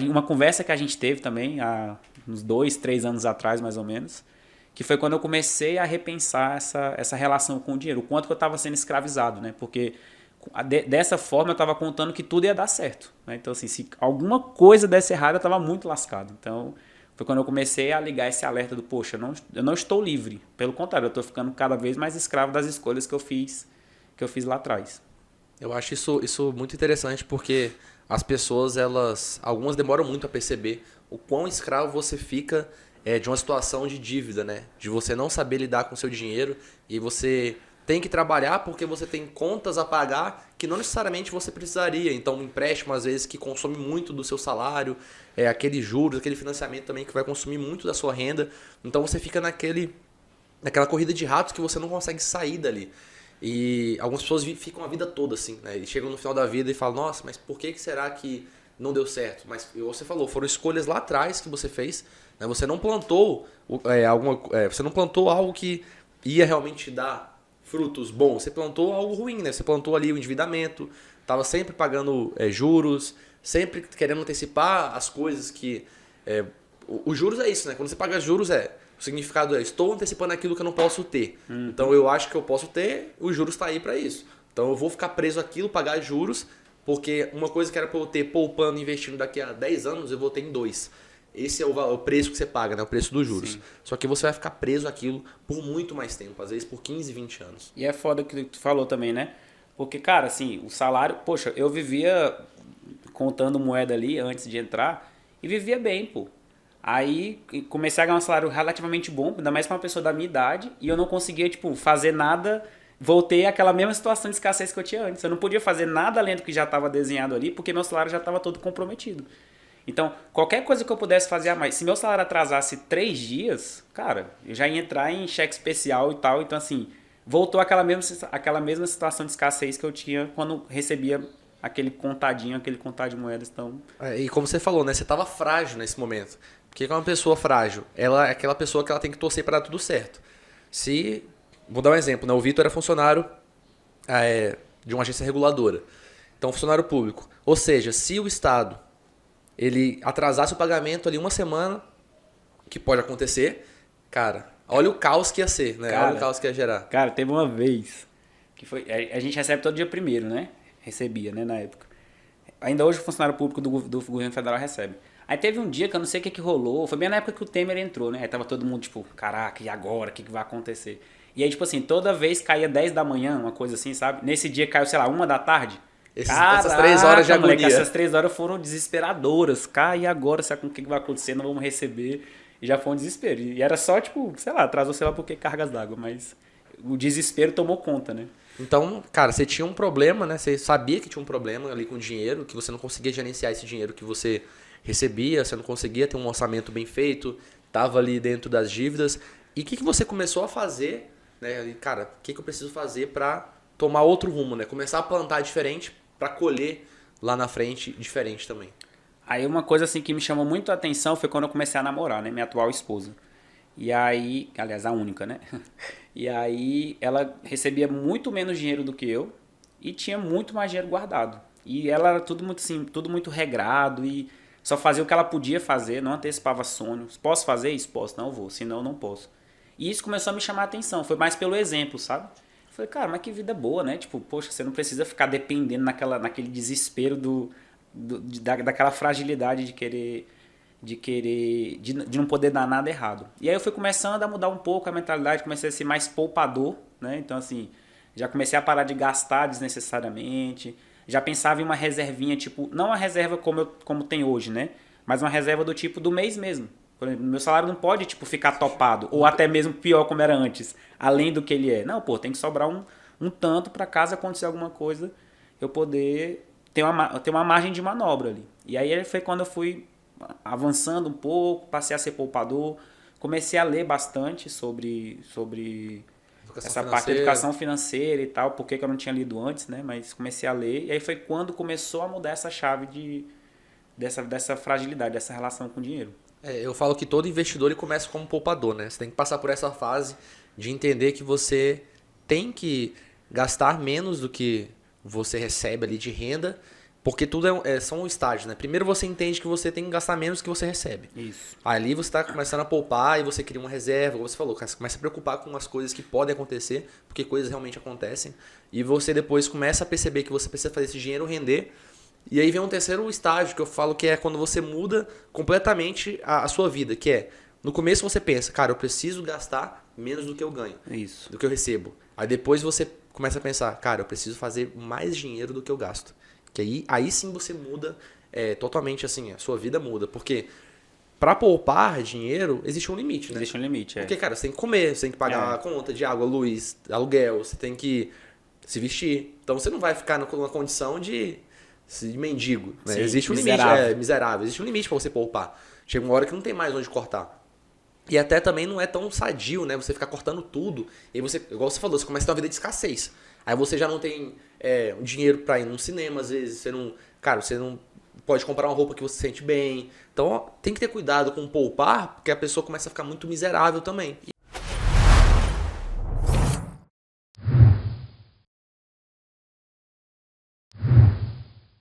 uma conversa que a gente teve também há uns 2, 3 anos atrás, mais ou menos, que foi quando eu comecei a repensar essa relação com o dinheiro, o quanto que eu estava sendo escravizado, né? Porque dessa forma eu estava contando que tudo ia dar certo, né? Então, assim, se alguma coisa desse errado, eu estava muito lascado. Então, foi quando eu comecei a ligar esse alerta do, poxa, eu não estou livre. Pelo contrário, eu estou ficando cada vez mais escravo das escolhas que eu fiz lá atrás. Eu acho isso muito interessante porque as pessoas, algumas demoram muito a perceber o quão escravo você fica de uma situação de dívida, né? De você não saber lidar com o seu dinheiro e você tem que trabalhar porque você tem contas a pagar que não necessariamente você precisaria. Então, um empréstimo, às vezes, que consome muito do seu salário, aqueles juros, aquele financiamento também que vai consumir muito da sua renda. Então, você fica naquela corrida de ratos que você não consegue sair dali. E algumas pessoas ficam a vida toda assim, né? E chegam no final da vida e falam, nossa, mas por que será que não deu certo? Mas, você falou, foram escolhas lá atrás que você fez, né? Você não plantou você não plantou algo que ia realmente dar frutos bons. Você plantou algo ruim, né? Você plantou ali o endividamento, estava sempre pagando juros, sempre querendo antecipar as coisas que... os juros é isso, né? Quando você paga juros o significado estou antecipando aquilo que eu não posso ter. Então eu acho que eu posso ter, os juros está aí para isso. Então eu vou ficar preso àquilo, pagar juros, porque uma coisa que era para eu ter poupando, investindo daqui a 10 anos, eu vou ter em 2. Esse é o preço que você paga, né? O preço dos juros. Sim. Só que você vai ficar preso àquilo por muito mais tempo, às vezes por 15, 20 anos. E é foda que tu falou também, né? Porque, cara, assim, o salário... Poxa, eu vivia contando moeda ali antes de entrar e vivia bem, pô. Aí comecei a ganhar um salário relativamente bom, ainda mais pra uma pessoa da minha idade, e eu não conseguia, tipo, fazer nada. Voltei àquela mesma situação de escassez que eu tinha antes. Eu não podia fazer nada além do que já estava desenhado ali, porque meu salário já estava todo comprometido. Então, qualquer coisa que eu pudesse fazer a mais, se meu salário atrasasse 3 dias, cara, eu já ia entrar em cheque especial e tal. Então, assim, voltou àquela mesma situação de escassez que eu tinha quando recebia aquele contar de moedas. Então... E como você falou, né? Você estava frágil nesse momento. Porque é uma pessoa frágil? Ela é aquela pessoa que ela tem que torcer para dar tudo certo. Vou dar um exemplo, né? O Vitor era funcionário de uma agência reguladora. Então, funcionário público. Ou seja, se o Estado ele atrasasse o pagamento ali uma semana, que pode acontecer, cara, olha o caos que ia ser, né? Cara, olha o caos que ia gerar. Cara, teve uma vez que foi... A gente recebe todo dia primeiro, né? Recebia, né? Na época. Ainda hoje o funcionário público do governo federal recebe. Aí teve um dia que eu não sei o que rolou, foi bem na época que o Temer entrou, né? Aí tava todo mundo tipo, caraca, e agora? O que vai acontecer? E aí, tipo assim, toda vez caía 10 da manhã, uma coisa assim, sabe? Nesse dia caiu, sei lá, 1 da tarde. Essas 3 horas de agonia. Moleque, essas 3 horas foram desesperadoras. Cara, e agora? Sabe o que vai acontecer? Não vamos receber. E já foi um desespero. E era só, tipo, sei lá, atrasou, sei lá por que cargas d'água, mas o desespero tomou conta, né? Então, cara, você tinha um problema, né? Você sabia que tinha um problema ali com o dinheiro, que você não conseguia gerenciar esse dinheiro que você recebia, você não conseguia ter um orçamento bem feito, tava ali dentro das dívidas. E o que você começou a fazer, né? E, cara, o que eu preciso fazer para tomar outro rumo, né? Começar a plantar diferente para colher lá na frente diferente também. Aí uma coisa assim que me chamou muito a atenção foi quando eu comecei a namorar, né? Minha atual esposa. E aí, aliás, a única, né? E aí ela recebia muito menos dinheiro do que eu e tinha muito mais dinheiro guardado. E ela era tudo muito assim, tudo muito regrado e só fazia o que ela podia fazer, não antecipava sonhos. Posso fazer isso? Posso, não vou, senão não posso. E isso começou a me chamar a atenção, foi mais pelo exemplo, sabe? Eu falei, cara, mas que vida boa, né? Tipo, poxa, você não precisa ficar dependendo naquele desespero daquela fragilidade de não poder dar nada errado. E aí eu fui começando a mudar um pouco a mentalidade, comecei a ser mais poupador, né? Então assim, já comecei a parar de gastar desnecessariamente, já pensava em uma reservinha, tipo, não uma reserva como tem hoje, né? Mas uma reserva do tipo do mês mesmo. Por exemplo, meu salário não pode, tipo, ficar topado, ou até mesmo pior como era antes, além do que ele é. Não, pô, tem que sobrar um tanto para caso acontecer alguma coisa, eu poder ter uma margem de manobra ali. E aí foi quando eu fui avançando um pouco, passei a ser poupador, comecei a ler bastante sobre essa parte de educação financeira e tal, porque eu não tinha lido antes, né? Mas comecei a ler, e aí foi quando começou a mudar essa chave dessa fragilidade, dessa relação com o dinheiro. Eu falo que todo investidor ele começa como poupador, né? Você tem que passar por essa fase de entender que você tem que gastar menos do que você recebe ali de renda Porque tudo são estágios, né? Primeiro você entende que você tem que gastar menos do que você recebe. Isso. Ali você está começando a poupar e você cria uma reserva, como você falou, você começa a preocupar com as coisas que podem acontecer, porque coisas realmente acontecem. E você depois começa a perceber que você precisa fazer esse dinheiro render. E aí vem um terceiro estágio que eu falo que é quando você muda completamente a sua vida, que é, no começo você pensa, cara, eu preciso gastar menos do que eu ganho, Isso. do que eu recebo. Aí depois você começa a pensar, cara, eu preciso fazer mais dinheiro do que eu gasto. Que aí sim você muda totalmente, assim, a sua vida muda. Porque para poupar dinheiro, existe um limite, né? Existe um limite, Porque, cara, você tem que comer, você tem que pagar a conta de água, luz, aluguel, você tem que se vestir. Então você não vai ficar numa condição de mendigo, né? Sim, Existe um miserável. limite, miserável. Existe um limite para você poupar. Chega uma hora que não tem mais onde cortar. E até também não é tão sadio, né? Você ficar cortando tudo. E aí você, igual você falou, você começa a ter uma vida de escassez. Aí você já não tem dinheiro pra ir num cinema, às vezes. Você não pode comprar uma roupa que você se sente bem. Então, ó, tem que ter cuidado com poupar, porque a pessoa começa a ficar muito miserável também.